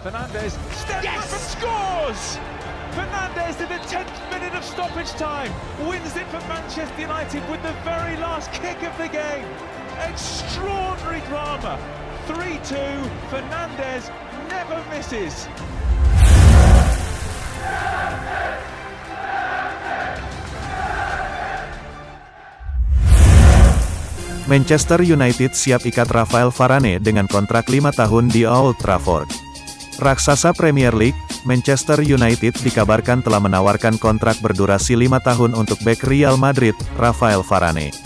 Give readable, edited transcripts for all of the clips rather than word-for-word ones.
Fernandes steps back and scores! Fernandes in the 10th minute of stoppage time wins it for Manchester United with the very last kick of the game. Extraordinary drama. 3-2. Fernandes never misses. Manchester United siap ikat Rafael Varane dengan kontrak 5 tahun di Old Trafford. Raksasa Premier League, Manchester United dikabarkan telah menawarkan kontrak berdurasi 5 tahun untuk bek Real Madrid, Rafael Varane.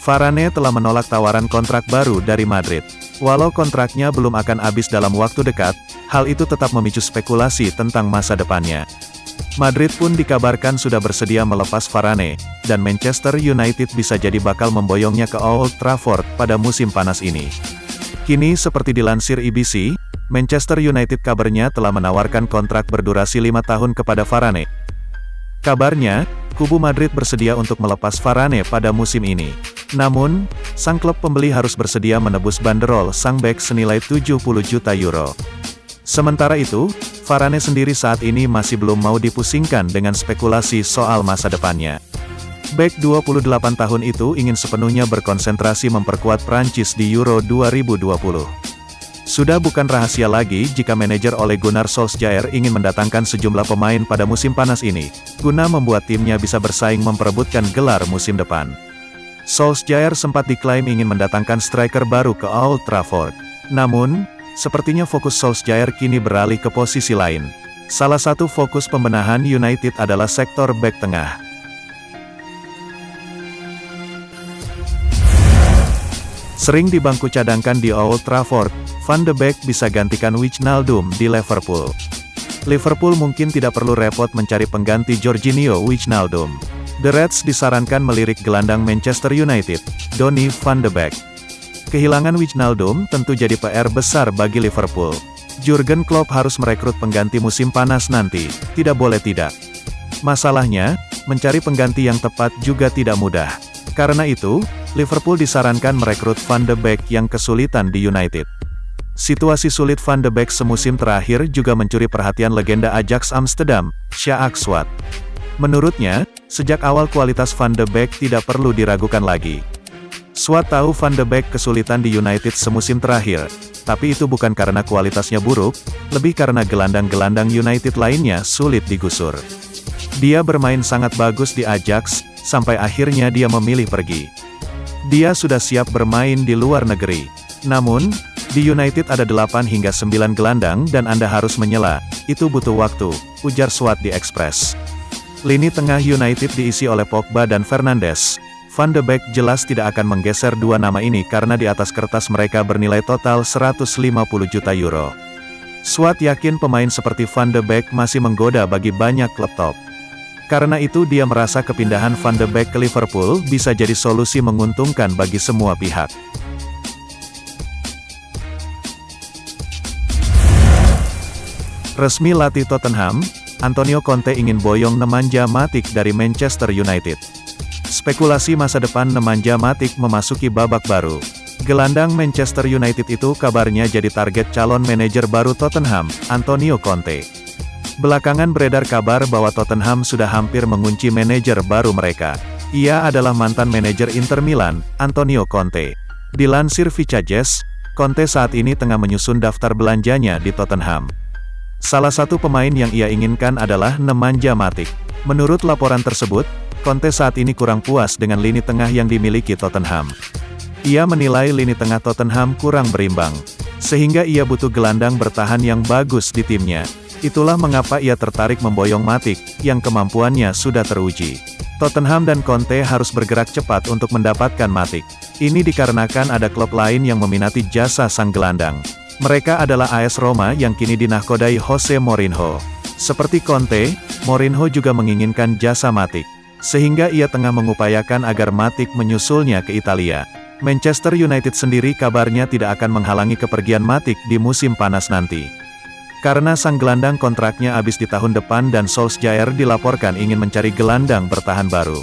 Varane telah menolak tawaran kontrak baru dari Madrid. Walau kontraknya belum akan habis dalam waktu dekat, hal itu tetap memicu spekulasi tentang masa depannya. Madrid pun dikabarkan sudah bersedia melepas Varane, dan Manchester United bisa jadi bakal memboyongnya ke Old Trafford pada musim panas ini. Kini seperti dilansir IBC, Manchester United kabarnya telah menawarkan kontrak berdurasi 5 tahun kepada Varane. Kabarnya, kubu Madrid bersedia untuk melepas Varane pada musim ini. Namun, sang klub pembeli harus bersedia menebus banderol sang bek senilai 70 juta euro. Sementara itu, Varane sendiri saat ini masih belum mau dipusingkan dengan spekulasi soal masa depannya. Bek 28 tahun itu ingin sepenuhnya berkonsentrasi memperkuat Prancis di Euro 2020. Sudah bukan rahasia lagi jika manajer Ole Gunnar Solskjaer ingin mendatangkan sejumlah pemain pada musim panas ini, guna membuat timnya bisa bersaing memperebutkan gelar musim depan. Solskjaer sempat diklaim ingin mendatangkan striker baru ke Old Trafford. Namun, sepertinya fokus Solskjaer kini beralih ke posisi lain. Salah satu fokus pembenahan United adalah sektor bek tengah. Sering di bangku cadangkan di Old Trafford, Van de Beek bisa gantikan Wijnaldum di Liverpool. Liverpool mungkin tidak perlu repot mencari pengganti Jorginho Wijnaldum. The Reds disarankan melirik gelandang Manchester United, Donny van de Beek. Kehilangan Wijnaldum tentu jadi PR besar bagi Liverpool. Jurgen Klopp harus merekrut pengganti musim panas nanti, tidak boleh tidak. Masalahnya, mencari pengganti yang tepat juga tidak mudah. Karena itu, Liverpool disarankan merekrut Van de Beek yang kesulitan di United. Situasi sulit Van de Beek semusim terakhir juga mencuri perhatian legenda Ajax Amsterdam, Sjaak Swart. Menurutnya, sejak awal kualitas Van de Beek tidak perlu diragukan lagi. Swart tahu Van de Beek kesulitan di United semusim terakhir, tapi itu bukan karena kualitasnya buruk, lebih karena gelandang-gelandang United lainnya sulit digusur. Dia bermain sangat bagus di Ajax, sampai akhirnya dia memilih pergi. Dia sudah siap bermain di luar negeri. Namun, di United ada 8 hingga 9 gelandang dan Anda harus menyela, itu butuh waktu, ujar Swart di Express. Lini tengah United diisi oleh Pogba dan Fernandes. Van de Beek jelas tidak akan menggeser dua nama ini karena di atas kertas mereka bernilai total 150 juta euro. Swart yakin pemain seperti Van de Beek masih menggoda bagi banyak klub top. Karena itu dia merasa kepindahan Van de Beek ke Liverpool bisa jadi solusi menguntungkan bagi semua pihak. Resmi latih Tottenham, Antonio Conte ingin boyong Nemanja Matic dari Manchester United. Spekulasi masa depan Nemanja Matic memasuki babak baru. Gelandang Manchester United itu kabarnya jadi target calon manajer baru Tottenham, Antonio Conte. Belakangan beredar kabar bahwa Tottenham sudah hampir mengunci manajer baru mereka. Ia adalah mantan manajer Inter Milan, Antonio Conte. Dilansir Vicages, Conte saat ini tengah menyusun daftar belanjanya di Tottenham. Salah satu pemain yang ia inginkan adalah Nemanja Matic. Menurut laporan tersebut, Conte saat ini kurang puas dengan lini tengah yang dimiliki Tottenham. Ia menilai lini tengah Tottenham kurang berimbang, sehingga ia butuh gelandang bertahan yang bagus di timnya. Itulah mengapa ia tertarik memboyong Matic, yang kemampuannya sudah teruji. Tottenham dan Conte harus bergerak cepat untuk mendapatkan Matic. Ini dikarenakan ada klub lain yang meminati jasa sang gelandang. Mereka adalah AS Roma yang kini dinahkodai Jose Mourinho. Seperti Conte, Mourinho juga menginginkan jasa Matic, sehingga ia tengah mengupayakan agar Matic menyusulnya ke Italia. Manchester United sendiri kabarnya tidak akan menghalangi kepergian Matic di musim panas nanti. Karena sang gelandang kontraknya habis di tahun depan dan Solskjaer dilaporkan ingin mencari gelandang bertahan baru.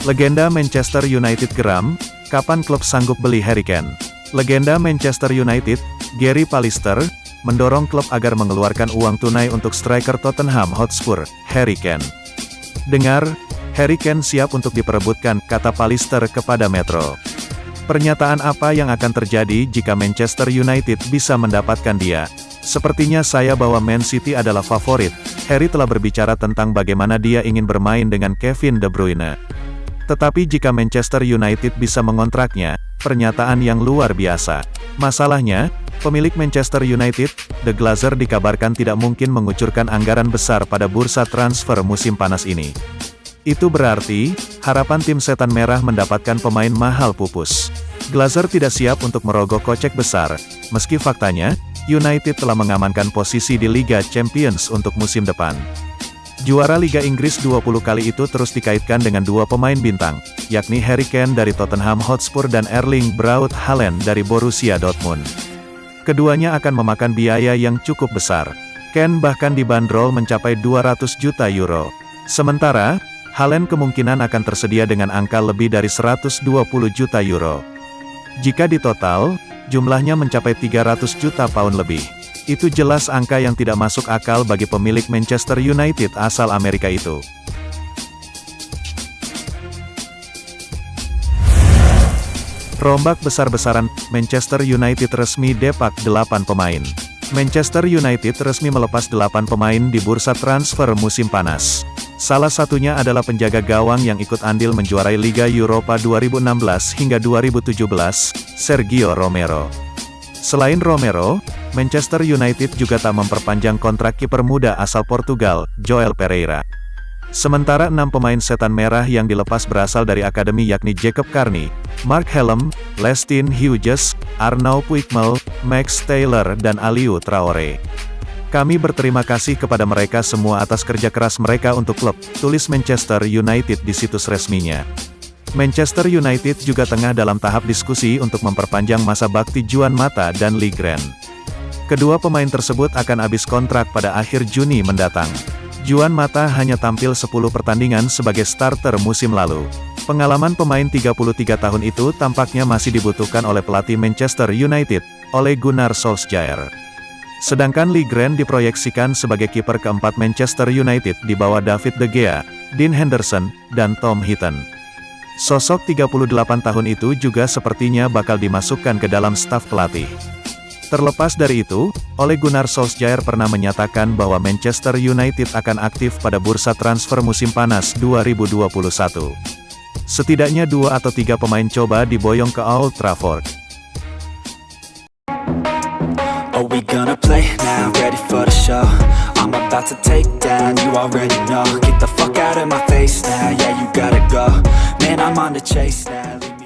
Legenda Manchester United geram, kapan klub sanggup beli Harry Kane? Legenda Manchester United, Gary Pallister, mendorong klub agar mengeluarkan uang tunai untuk striker Tottenham Hotspur, Harry Kane. Dengar, Harry Kane siap untuk diperebutkan, kata Pallister kepada Metro. Pernyataan apa yang akan terjadi jika Manchester United bisa mendapatkan dia? Sepertinya saya bahwa Man City adalah favorit. Harry telah berbicara tentang bagaimana dia ingin bermain dengan Kevin De Bruyne. Tetapi jika Manchester United bisa mengontraknya, pernyataan yang luar biasa. Masalahnya, pemilik Manchester United, The Glazer dikabarkan tidak mungkin mengucurkan anggaran besar pada bursa transfer musim panas ini. Itu berarti, harapan tim setan merah mendapatkan pemain mahal pupus. Glazer tidak siap untuk merogoh kocek besar, meski faktanya, United telah mengamankan posisi di Liga Champions untuk musim depan. Juara Liga Inggris 20 kali itu terus dikaitkan dengan dua pemain bintang, yakni Harry Kane dari Tottenham Hotspur dan Erling Braut Haaland dari Borussia Dortmund. Keduanya akan memakan biaya yang cukup besar. Kane bahkan dibanderol mencapai 200 juta euro. Sementara, Haaland kemungkinan akan tersedia dengan angka lebih dari 120 juta euro. Jika ditotal, jumlahnya mencapai 300 juta pound lebih. Itu jelas angka yang tidak masuk akal bagi pemilik Manchester United asal Amerika itu. Rombak besar-besaran, Manchester United resmi depak 8 pemain. Manchester United resmi melepas 8 pemain di bursa transfer musim panas. Salah satunya adalah penjaga gawang yang ikut andil menjuarai Liga Eropa 2016 hingga 2017, Sergio Romero. Selain Romero, Manchester United juga tak memperpanjang kontrak kiper muda asal Portugal, Joel Pereira. Sementara 6 pemain setan merah yang dilepas berasal dari akademi yakni Jacob Carney, Mark Helm, Lestin Hughes, Arnaud Puigmel, Max Taylor dan Aliou Traore. Kami berterima kasih kepada mereka semua atas kerja keras mereka untuk klub, tulis Manchester United di situs resminya. Manchester United juga tengah dalam tahap diskusi untuk memperpanjang masa bakti Juan Mata dan Lee Grant. Kedua pemain tersebut akan habis kontrak pada akhir Juni mendatang. Juan Mata hanya tampil 10 pertandingan sebagai starter musim lalu. Pengalaman pemain 33 tahun itu tampaknya masih dibutuhkan oleh pelatih Manchester United, Ole Gunnar Solskjaer. Sedangkan Lee Grant diproyeksikan sebagai kiper keempat Manchester United di bawah David De Gea, Dean Henderson, dan Tom Heaton. Sosok 38 tahun itu juga sepertinya bakal dimasukkan ke dalam staf pelatih. Terlepas dari itu, Ole Gunnar Solskjaer pernah menyatakan bahwa Manchester United akan aktif pada bursa transfer musim panas 2021. Setidaknya 2 atau 3 pemain coba diboyong ke Old Trafford. Are we gonna play now? Ready for the show? I'm about to take down, you already know. Get the fuck out of my face now, yeah you gotta go. Man, I'm on the chase now.